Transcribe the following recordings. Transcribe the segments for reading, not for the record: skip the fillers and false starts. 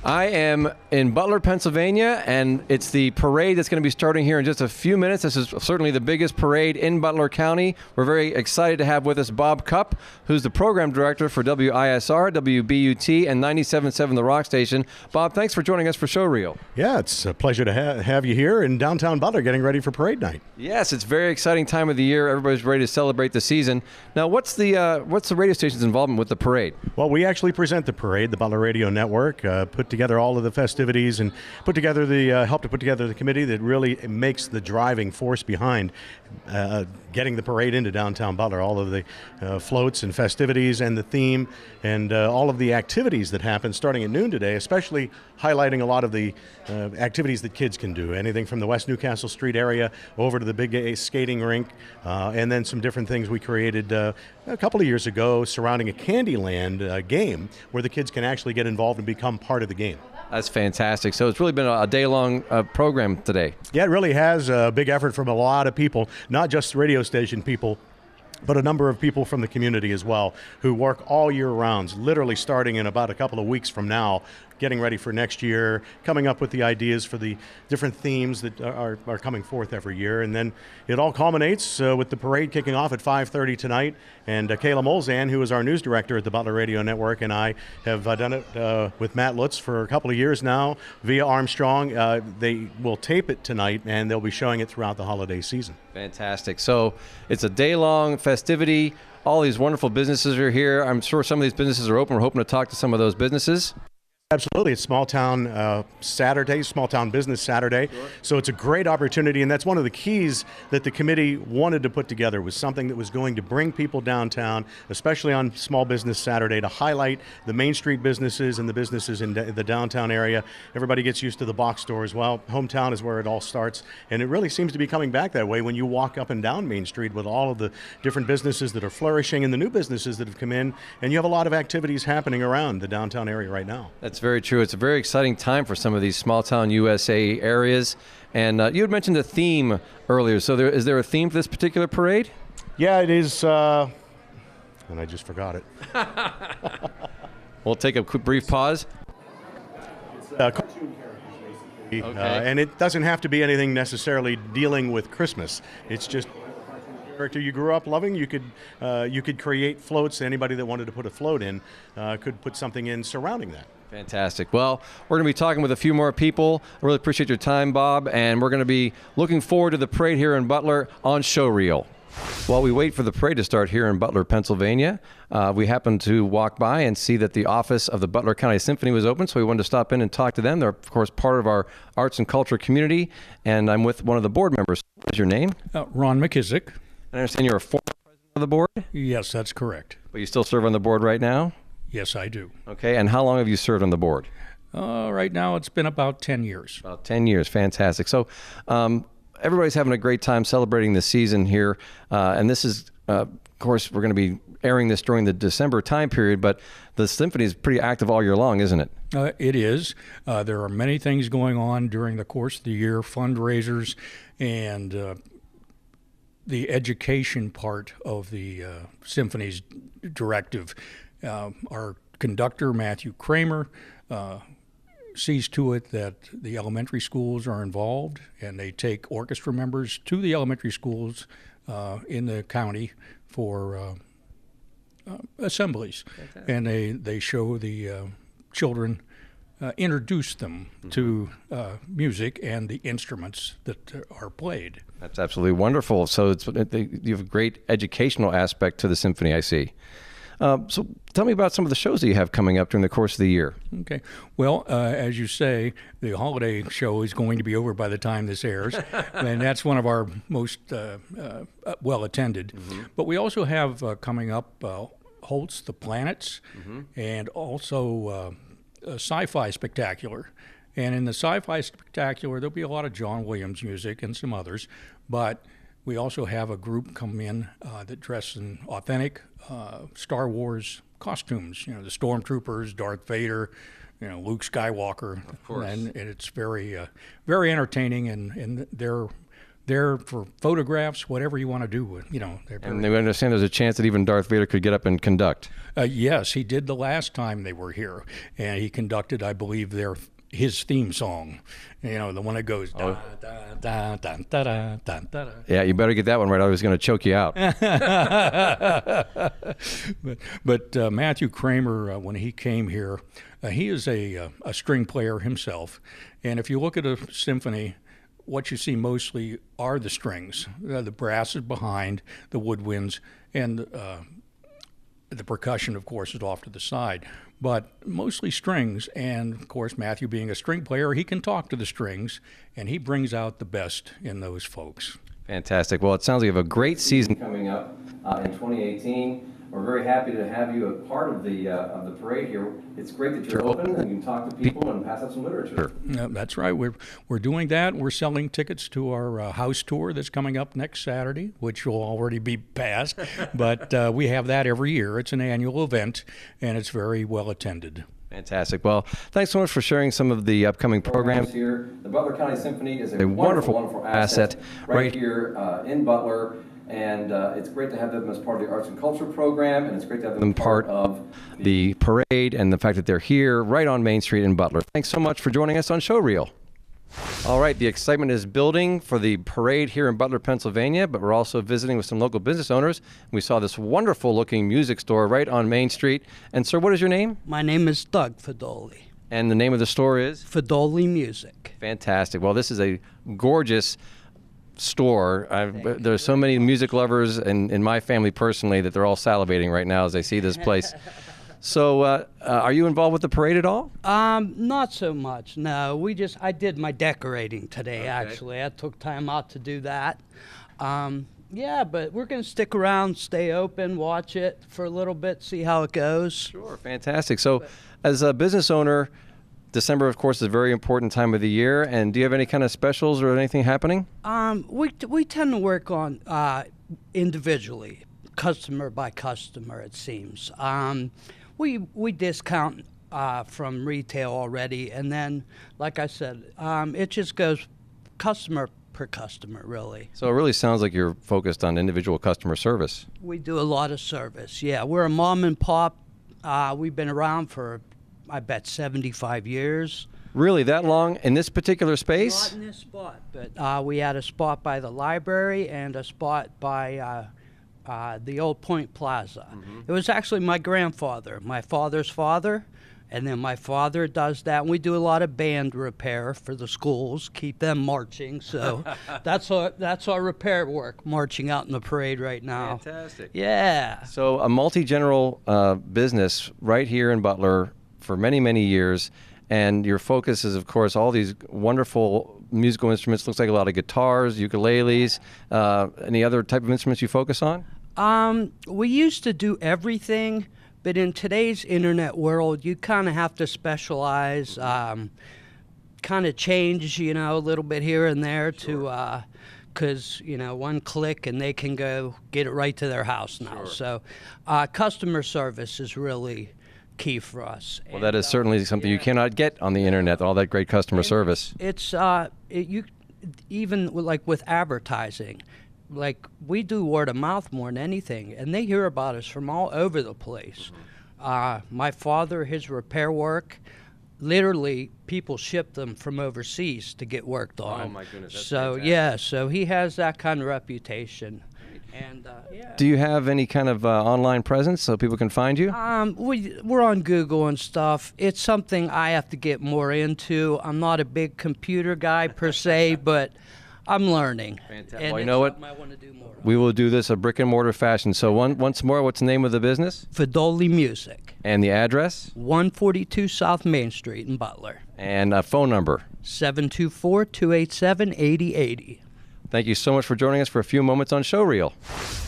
I am in Butler, Pennsylvania, and it's the parade that's going to be starting here in just a few minutes. This is certainly the biggest parade in Butler County. We're very excited to have with us Bob Cupp, who's the program director for WISR, WBUT, and 97.7 The Rock Station. Bob, thanks for joining us for Showreel. Yeah, it's a pleasure to have you here in downtown Butler getting ready for parade night. Yes, it's a very exciting time of the year. Everybody's ready to celebrate the season. Now, what's the radio station's involvement with the parade? Well, we actually present the parade. The Butler Radio Network put together all of the festivities and helped to put together the committee that really makes the driving force behind getting the parade into downtown Butler. All of the floats and festivities and the theme and all of the activities that happen starting at noon today, especially highlighting a lot of the activities that kids can do. Anything from the West Newcastle Street area over to the big skating rink, and then some different things we created a couple of years ago surrounding a Candyland game where the kids can actually get involved and become part of the game. That's fantastic. So it's really been a day-long program today. Yeah, it really has a big effort from a lot of people, not just radio station people, but a number of people from the community as well who work all year round, literally starting in about a couple of weeks from now, getting ready for next year, coming up with the ideas for the different themes that are coming forth every year. And then it all culminates with the parade kicking off at 5:30 tonight. And Kayla Molzan, who is our news director at the Butler Radio Network, and I have done it with Matt Lutz for a couple of years now via Armstrong. They will tape it tonight, and they'll be showing it throughout the holiday season. Fantastic. So it's a day-long festivity. All these wonderful businesses are here. I'm sure some of these businesses are open. We're hoping to talk to some of those businesses. Absolutely. It's Small Town Saturday, Small Town Business Saturday. Sure. So it's a great opportunity, and that's one of the keys that the committee wanted to put together, was something that was going to bring people downtown, especially on Small Business Saturday, to highlight the Main Street businesses and the businesses in the downtown area. Everybody gets used to the box stores. Well, hometown is where it all starts, and it really seems to be coming back that way when you walk up and down Main Street with all of the different businesses that are flourishing and the new businesses that have come in, and you have a lot of activities happening around the downtown area right now. That's very true. It's a very exciting time for some of these small town USA areas. And you had mentioned a theme earlier. So is there a theme for this particular parade? Yeah, it is. And I just forgot it. We'll take a quick brief pause. Cartoon characters, basically. Okay. And it doesn't have to be anything necessarily dealing with Christmas. It's just character you grew up loving. You could create floats. Anybody that wanted to put a float in could put something in surrounding that. Fantastic. Well, we're going to be talking with a few more people. I really appreciate your time, Bob, and we're going to be looking forward to the parade here in Butler on Showreel. While we wait for the parade to start here in Butler, Pennsylvania, we happened to walk by and see that the office of the Butler County Symphony was open, so we wanted to stop in and talk to them. They're, of course, part of our arts and culture community, and I'm with one of the board members. What is your name? Ron McKissick. I understand you're a former president of the board? Yes, that's correct. But you still serve on the board right now? Yes, I do. Okay, and how long have you served on the board? Right now it's been about 10 years. About 10 years, fantastic. So everybody's having a great time celebrating the season here, and this is, of course, we're going to be airing this during the December time period, but the symphony is pretty active all year long, isn't it? It is. There are many things going on during the course of the year, fundraisers, and the education part of the symphony's directive. Our conductor, Matthew Kramer, sees to it that the elementary schools are involved, and they take orchestra members to the elementary schools in the county for assemblies. Fantastic. And they show the children, introduce them to music and the instruments that are played. That's absolutely wonderful. So you have a great educational aspect to the symphony, I see. So tell me about some of the shows that you have coming up during the course of the year. Okay. Well, as you say, the holiday show is going to be over by the time this airs, and that's one of our most well-attended. Mm-hmm. But we also have coming up Holtz the Planets, mm-hmm. and also a sci-fi spectacular. And in the sci-fi spectacular, there'll be a lot of John Williams music and some others, but we also have a group come in that dress in authentic Star Wars costumes. You know, the Stormtroopers, Darth Vader, Luke Skywalker. Of course. And it's very, very entertaining, and they're there for photographs, whatever you want to do with, they're And they understand there's a chance that even Darth Vader could get up and conduct. yes, he did the last time they were here, and he conducted, I believe, his theme song. The one that goes da da da da da da da da. Yeah, you better get that one right. I was going to choke you out. But Matthew Kramer, when he came here, he is a string player himself, and if you look at a symphony, what you see mostly are the strings. The brass is behind, the woodwinds, and the percussion, of course, is off to the side. But mostly strings, and of course, Matthew being a string player, he can talk to the strings, and he brings out the best in those folks. Fantastic. Well, it sounds like you have a great season coming up in 2018. We're very happy to have you a part of the parade here. It's great that you're open and you can talk to people and pass out some literature. That's right. We're doing that. We're selling tickets to our house tour that's coming up next Saturday, which will already be past. But we have that every year. It's an annual event, and it's very well attended. Fantastic. Well, thanks so much for sharing some of the upcoming programs here. The Butler County Symphony is a wonderful asset right here in Butler. And it's great to have them as part of the Arts and Culture program, and it's great to have them part of the parade and the fact that they're here right on Main Street in Butler. Thanks so much for joining us on Showreel. All right, the excitement is building for the parade here in Butler, Pennsylvania, but we're also visiting with some local business owners. We saw this wonderful-looking music store right on Main Street. And, sir, what is your name? My name is Doug Fedoli. And the name of the store is? Fedoli Music. Fantastic. Well, this is a gorgeous store. There's so many music lovers in my family personally that they're all salivating right now as they see this place. So are you involved with the parade at all? Not so much, no. I did my decorating today, actually. I took time out to do that. Yeah, but we're going to stick around, stay open, watch it for a little bit, see how it goes. Sure, fantastic. So as a business owner, December, of course, is a very important time of the year. And do you have any kind of specials or anything happening? We tend to work on individually, customer by customer, it seems. We discount from retail already, and then, like I said, it just goes customer per customer, really. So it really sounds like you're focused on individual customer service. We do a lot of service, yeah. We're a mom and pop. We've been around for, I bet, 75 years. Really, that long in this particular space? Not in this spot, but we had a spot by the library and a spot by the Old Point Plaza. Mm-hmm. It was actually my grandfather, my father's father, and then my father does that. And we do a lot of band repair for the schools, keep them marching. So that's our repair work, marching out in the parade right now. Fantastic. Yeah. So a multi-general business right here in Butler for many, many years, and your focus is, of course, all these wonderful musical instruments. Looks like a lot of guitars, ukuleles. Any other type of instruments you focus on? We used to do everything, but in today's internet world, you kind of have to specialize, kind of change, a little bit here and there to, because, one click and they can go get it right to their house now. Sure. So customer service is really key for us. Well, that is certainly something you cannot get on the internet, all that great customer service. It's even like with advertising, like we do word of mouth more than anything, and they hear about us from all over the place. Mm-hmm. My father, his repair work, literally people ship them from overseas to get worked on. Oh my goodness, that's so fantastic. Yeah, so he has that kind of reputation. And yeah. Do you have any kind of online presence so people can find you? We're on Google and stuff. It's something I have to get more into. I'm not a big computer guy per se, but I'm learning. Fantastic. And well, you know what? I want to do more of. We will do this a brick and mortar fashion. So once more, what's the name of the business? Fedoli Music. And the address? 142 South Main Street in Butler. And a phone number? 724-287-8080. Thank you so much for joining us for a few moments on Showreel.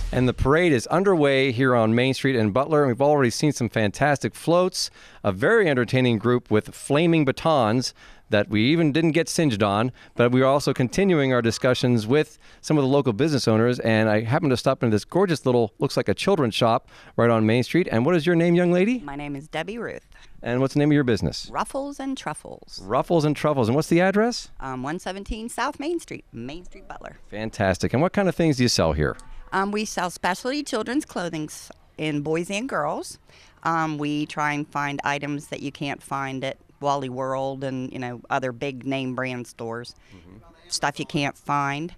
And the parade is underway here on Main Street in Butler. We've already seen some fantastic floats, a very entertaining group with flaming batons that we even didn't get singed on, but we are also continuing our discussions with some of the local business owners, and I happened to stop in this gorgeous little, looks like a children's shop right on Main Street. And what is your name, young lady? My name is Debbie Ruth. And what's the name of your business? Ruffles and Truffles. Ruffles and Truffles. And what's the address? 117 South Main Street, Butler. Fantastic. And what kind of things do you sell here? We sell specialty children's clothing in boys and girls. We try and find items that you can't find at Wally World and other big name brand stores. Stuff you can't find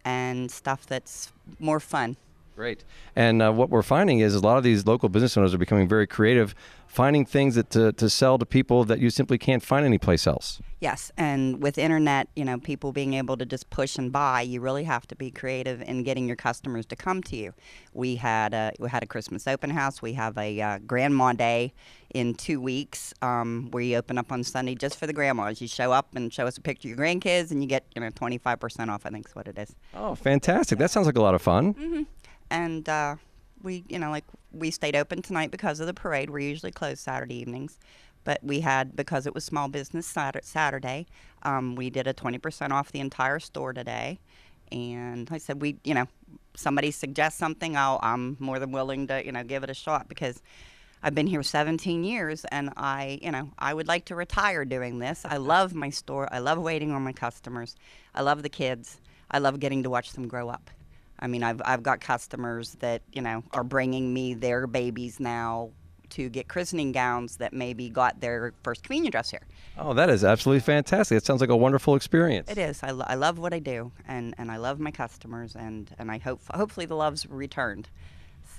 and stuff that's more fun. Great. And what we're finding is a lot of these local business owners are becoming very creative, finding things that to sell to people that you simply can't find anyplace else. Yes, and with internet, people being able to just push and buy, you really have to be creative in getting your customers to come to you. We had a Christmas open house. We have a Grandma Day in 2 weeks where you open up on Sunday just for the grandmas. You show up and show us a picture of your grandkids, and you get 25% off. I think is what it is. Oh, fantastic! That sounds like a lot of fun. Mm-hmm. And we stayed open tonight because of the parade. We're usually closed Saturday evenings. But we had, because it was small business Saturday, we did a 20% off the entire store today. And like I said, somebody suggests something, I'm more than willing to, give it a shot, because I've been here 17 years and I would like to retire doing this. I love my store. I love waiting on my customers. I love the kids. I love getting to watch them grow up. I mean, I've got customers that, are bringing me their babies now to get christening gowns that maybe got their first communion dress here. Oh, that is absolutely fantastic. It sounds like a wonderful experience. It is. I love what I do, and I love my customers, and I hopefully the love's returned.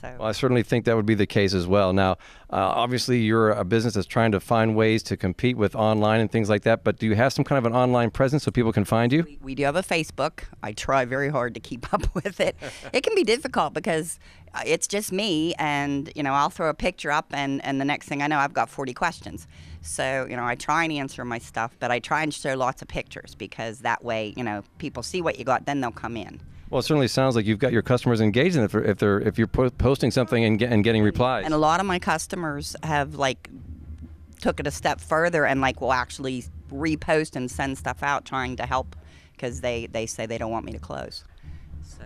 So. Well, I certainly think that would be the case as well. Now, obviously, you're a business that's trying to find ways to compete with online and things like that, but do you have some kind of an online presence so people can find you? We do have a Facebook. I try very hard to keep up with it. It can be difficult because it's just me, and, I'll throw a picture up, and the next thing I know, I've got 40 questions. So, I try and answer my stuff, but I try and show lots of pictures, because that way, people see what you got, then they'll come in. Well, it certainly sounds like you've got your customers engaged in it if you're posting something and getting replies. And a lot of my customers have took it a step further and will actually repost and send stuff out trying to help, because they say they don't want me to close. So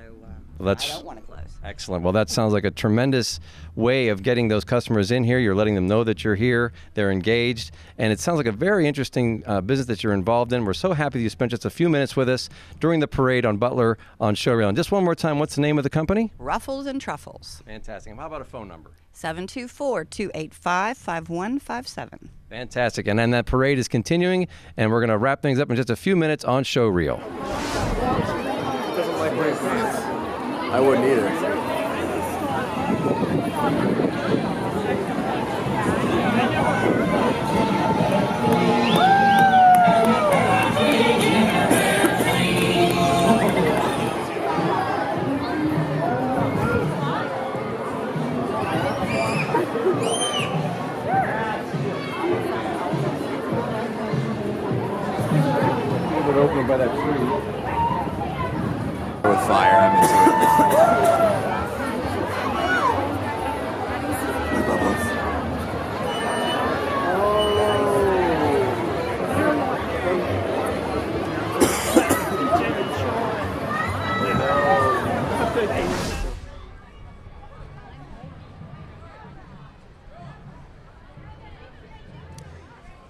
I don't want to close. Excellent. Well, that sounds like a tremendous way of getting those customers in here. You're letting them know that you're here. They're engaged. And it sounds like a very interesting business that you're involved in. We're so happy that you spent just a few minutes with us during the parade on Butler on Showreel. And just one more time, what's the name of the company? Ruffles and Truffles. Fantastic. And how about a phone number? 724-285-5157. Fantastic. And then that parade is continuing, and we're going to wrap things up in just a few minutes on Showreel. Doesn't like gray pants. I wouldn't either. Opening by that tree. With fire, I'm into it.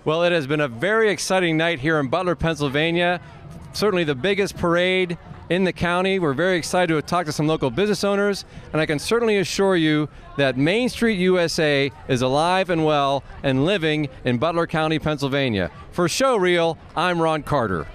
Well, it has been a very exciting night here in Butler, Pennsylvania. Certainly the biggest parade in the county. We're very excited to talk to some local business owners, and I can certainly assure you that Main Street USA is alive and well and living in Butler County, Pennsylvania. For Showreel, I'm Ron Carter.